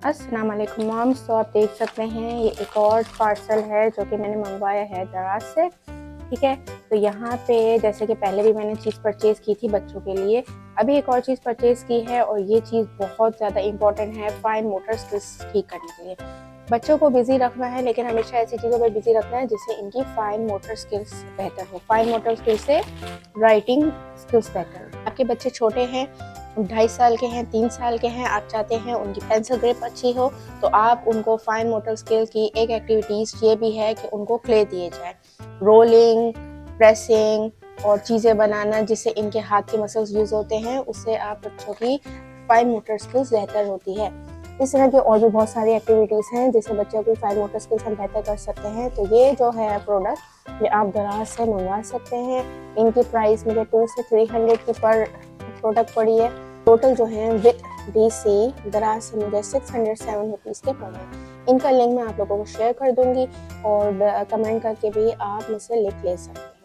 अस्सलाम वालेकुम मॉम्स। तो आप देख सकते हैं ये एक और पार्सल है जो कि मैंने मंगवाया है दराज से। ठीक है, तो यहाँ पे जैसे कि पहले भी मैंने चीज़ परचेज़ की थी बच्चों के लिए, अभी एक और चीज़ परचेज़ की है और ये चीज़ बहुत ज़्यादा इम्पॉर्टेंट है फाइन मोटर स्किल्स ठीक करने के लिए। बच्चों को बिज़ी रखना है, लेकिन हमेशा ऐसी चीज़ों पर बिज़ी रखना है जिससे इनकी फाइन मोटर स्किल्स बेहतर हो। फाइन मोटर स्किल्स से राइटिंग स्किल्स बेहतर हो। आपके बच्चे छोटे हैं, 2.5 साल के हैं, 3 साल के हैं, आप चाहते हैं उनकी पेंसिल ग्रिप अच्छी हो, तो आप उनको फाइन मोटर स्किल की एक एक्टिविटीज़ ये भी है कि उनको क्ले दिए जाए, रोलिंग, प्रेसिंग और चीज़ें बनाना जिससे इनके हाथ के मसल्स यूज़ होते हैं, उससे आप बच्चों की फाइन मोटर स्किल्स बेहतर होती है। इस तरह की और भी बहुत सारी एक्टिविटीज़ हैं जिससे बच्चों की फाइन मोटर स्किल्स हम बेहतर कर सकते हैं। तो ये जो है प्रोडक्ट, ये आप दराज से मंगवा सकते हैं। इनकी प्राइस मुझे 200 से 300 की पर प्रोडक्ट पड़ी है। टोटल जो है विद DC दराज से मुझे 607 रुपीज़ के पड़े। इनका लिंक मैं आप लोगों को शेयर कर दूंगी और कमेंट करके भी आप मुझसे लिंक ले सकते हैं।